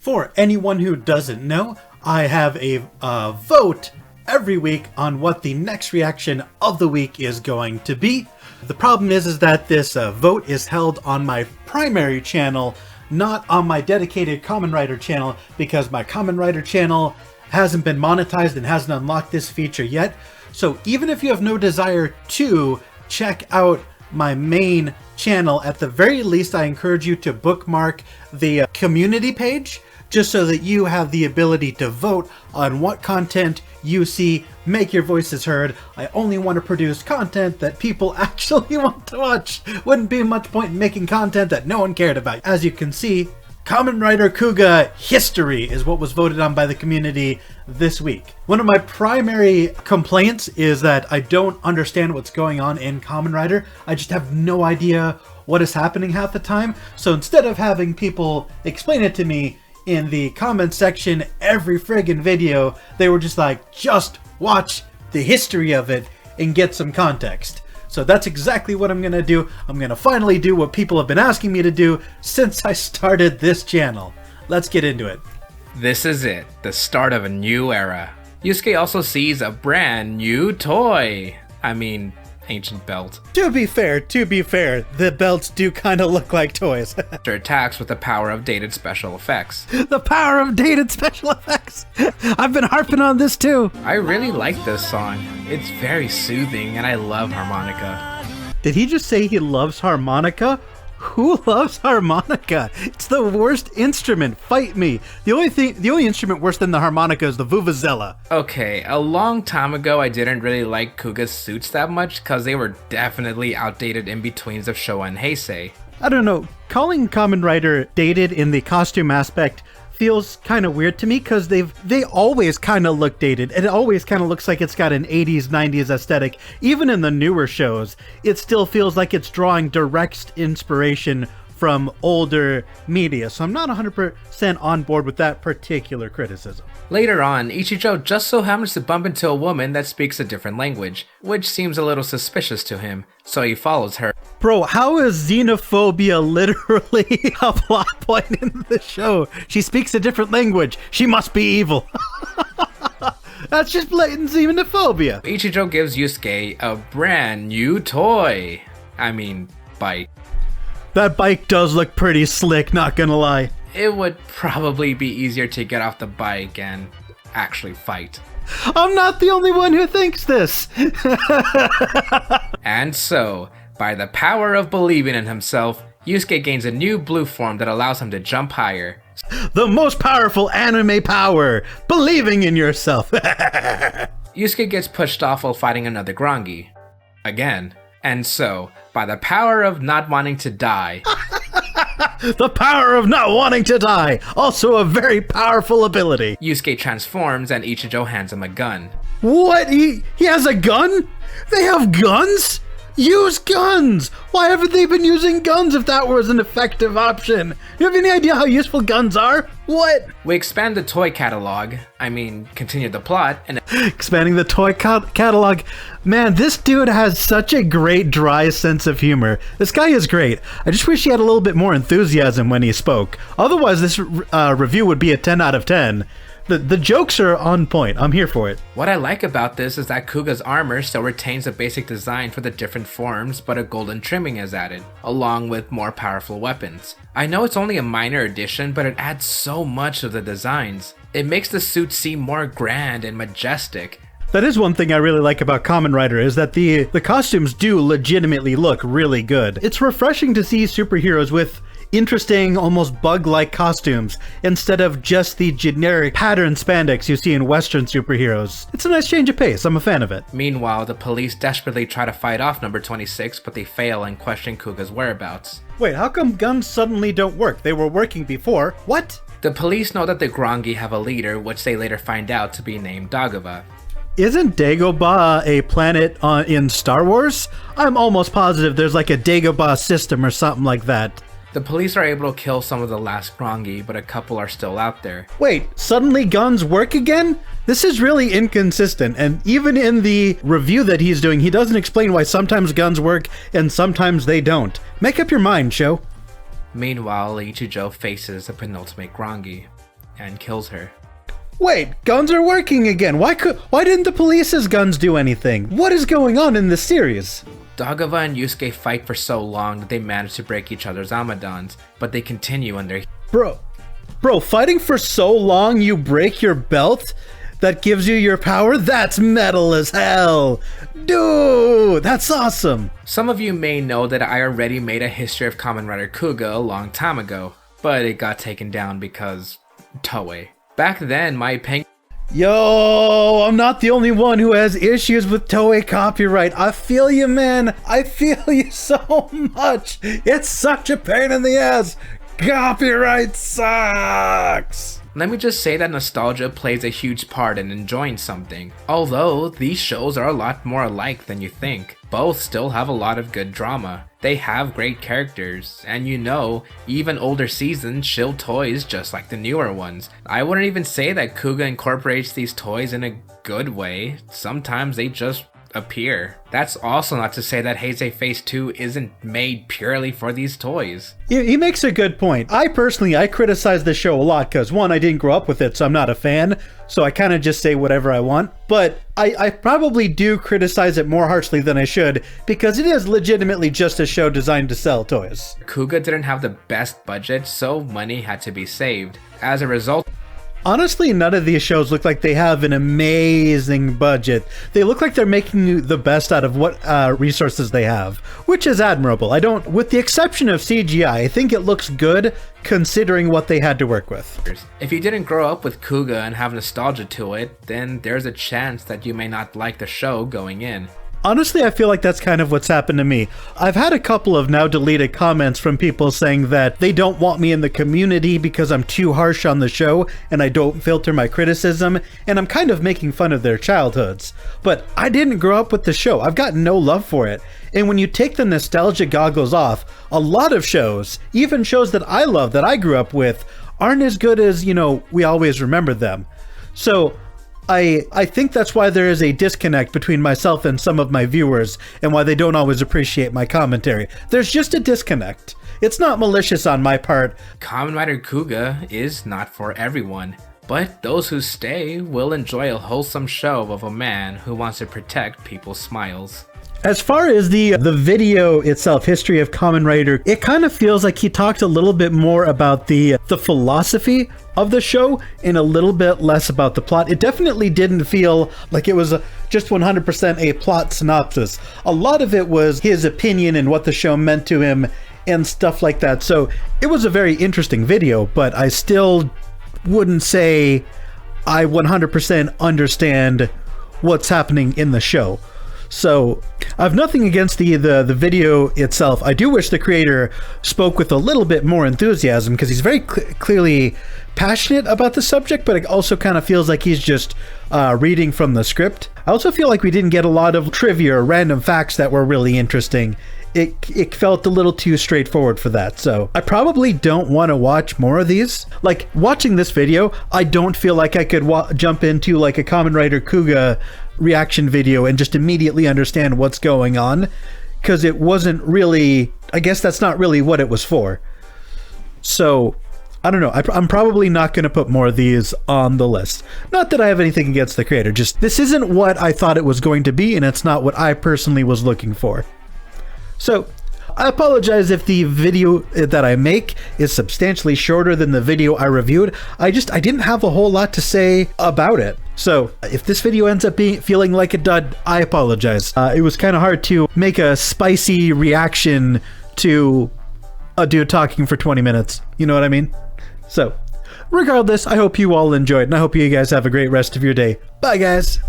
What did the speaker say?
For anyone who doesn't know, I have a vote every week on what the next reaction of the week is going to be. The problem is that this vote is held on my primary channel, not on my dedicated Kamen Rider channel, because my Kamen Rider channel hasn't been monetized and hasn't unlocked this feature yet. So even if you have no desire to check out my main channel, at the very least I encourage you to bookmark the community page, just so that you have the ability to vote on what content you see, make your voices heard. I only want to produce content that people actually want to watch. Wouldn't be much point in making content that no one cared about. As you can see, Kamen Rider Kuuga History is what was voted on by the community this week. One of my primary complaints is that I don't understand what's going on in Kamen Rider. I just have no idea what is happening half the time. So instead of having people explain it to me in the comment section every friggin' video, they were just like, just watch the history of it and get some context. So that's exactly what I'm gonna do. I'm gonna finally do what people have been asking me to do since I started this channel. Let's get into it. This is it, the start of a new era. Yusuke also sees a brand new toy. I mean, ancient belt. To be fair, the belts do kind of look like toys. After attacks with the power of dated special effects. The power of dated special effects! I've been harping on this too! I really like this song. It's very soothing and I love harmonica. Did he just say he loves harmonica? Who loves harmonica? It's the worst instrument. Fight me. The only instrument worse than the harmonica is the vuvuzela. Okay, a long time ago I didn't really like Kuuga's suits that much because they were definitely outdated in-betweens of Showa and Heisei. I don't know. Calling Kamen Rider dated in the costume aspect feels kind of weird to me because they always kind of look dated. It always kind of looks like it's got an 80s, 90s aesthetic. Even in the newer shows, it still feels like it's drawing direct inspiration from older media. So I'm not 100% on board with that particular criticism. Later on, Ichijo just so happens to bump into a woman that speaks a different language, which seems a little suspicious to him, so he follows her. Bro, how is xenophobia literally a plot point in the show? She speaks a different language. She must be evil. That's just blatant xenophobia. Ichijo gives Yusuke a brand new toy. I mean, bike. That bike does look pretty slick, not gonna lie. It would probably be easier to get off the bike and actually fight. I'm not the only one who thinks this. And so, by the power of believing in himself, Yusuke gains a new blue form that allows him to jump higher. The most powerful anime power, believing in yourself. Yusuke gets pushed off while fighting another Grongi. Again. And so, by the power of not wanting to die. The power of not wanting to die, also a very powerful ability. Yusuke transforms and Ichijo hands him a gun. What? He has a gun? They have guns? Use guns! Why haven't they been using guns if that was an effective option? You have any idea how useful guns are? What? We expand the toy catalog, continue the plot, and expanding the toy catalog. Man, this dude has such a great dry sense of humor. This guy is great. I just wish he had a little bit more enthusiasm when he spoke. Otherwise, this review would be a 10 out of 10. The jokes are on point. I'm here for it. What I like about this is that Kuuga's armor still retains the basic design for the different forms, but a golden trimming is added, along with more powerful weapons. I know it's only a minor addition, but it adds so much of the designs. It makes the suit seem more grand and majestic. That is one thing I really like about Kamen Rider, is that the costumes do legitimately look really good. It's refreshing to see superheroes with interesting, almost bug-like costumes instead of just the generic pattern spandex you see in Western superheroes. It's a nice change of pace. I'm a fan of it. Meanwhile, the police desperately try to fight off number 26, but they fail and question Kuuga's whereabouts. Wait, how come guns suddenly don't work? They were working before. What? The police know that the Grongi have a leader, which they later find out to be named Dagobah. Isn't Dagobah a planet in Star Wars? I'm almost positive there's like a Dagobah system or something like that. The police are able to kill some of the last Grongi, but a couple are still out there. Wait, suddenly guns work again? This is really inconsistent, and even in the review that he's doing, he doesn't explain why sometimes guns work and sometimes they don't. Make up your mind, Sho. Meanwhile, Ichijo faces the penultimate Grongi. and kills her. Wait, guns are working again. Why didn't the police's guns do anything? What is going on in this series? Dagawa and Yusuke fight for so long that they manage to break each other's amadons, but they continue under. Bro, fighting for so long you break your belt that gives you your power? That's metal as hell. Dude, that's awesome. Some of you may know that I already made a history of Kamen Rider Kuuga a long time ago, but it got taken down because Toei. Back then, my opinion. Yo, I'm not the only one who has issues with Toei copyright. I feel you, man. I feel you so much. It's such a pain in the ass. Copyright sucks. Let me just say that nostalgia plays a huge part in enjoying something. Although these shows are a lot more alike than you think, both still have a lot of good drama. They have great characters, and even older seasons shill toys just like the newer ones. I wouldn't even say that Kuuga incorporates these toys in a good way. Sometimes they just appear. That's also not to say that Heisei Phase 2 isn't made purely for these toys. He makes a good point. I criticize the show a lot because, one, I didn't grow up with it, so I'm not a fan, so I kind of just say whatever I want. But I probably do criticize it more harshly than I should because it is legitimately just a show designed to sell toys. Kuuga didn't have the best budget, so money had to be saved. As a result, honestly, none of these shows look like they have an amazing budget. They look like they're making the best out of what resources they have, which is admirable. With the exception of CGI, I think it looks good considering what they had to work with. If you didn't grow up with Kuuga and have nostalgia to it, then there's a chance that you may not like the show going in. Honestly, I feel like that's kind of what's happened to me. I've had a couple of now deleted comments from people saying that they don't want me in the community because I'm too harsh on the show and I don't filter my criticism, and I'm kind of making fun of their childhoods. But I didn't grow up with the show. I've got no love for it. And when you take the nostalgia goggles off, a lot of shows, even shows that I love, that I grew up with, aren't as good as, we always remember them. So I think that's why there is a disconnect between myself and some of my viewers and why they don't always appreciate my commentary. There's just a disconnect. It's not malicious on my part. Kamen Rider Kuuga is not for everyone, but those who stay will enjoy a wholesome show of a man who wants to protect people's smiles. As far as the video itself, History of Kamen Rider, it kind of feels like he talked a little bit more about the philosophy of the show and a little bit less about the plot. It definitely didn't feel like it was just 100% a plot synopsis. A lot of it was his opinion and what the show meant to him and stuff like that. So it was a very interesting video, but I still wouldn't say I 100% understand what's happening in the show. So I have nothing against the video itself. I do wish the creator spoke with a little bit more enthusiasm because he's very clearly passionate about the subject, but it also kind of feels like he's just reading from the script. I also feel like we didn't get a lot of trivia or random facts that were really interesting. It felt a little too straightforward for that, so I probably don't want to watch more of these. Like, watching this video, I don't feel like I could jump into like a Kamen Rider Kuuga reaction video and just immediately understand what's going on, because it wasn't really, I guess that's not really what it was for. So I don't know, I'm probably not going to put more of these on the list. Not that I have anything against the creator, just this isn't what I thought it was going to be, and it's not what I personally was looking for. So I apologize if the video that I make is substantially shorter than the video I reviewed. I didn't have a whole lot to say about it. So if this video ends up feeling like a dud, I apologize. It was kind of hard to make a spicy reaction to a dude talking for 20 minutes. You know what I mean? So regardless, I hope you all enjoyed, and I hope you guys have a great rest of your day. Bye, guys.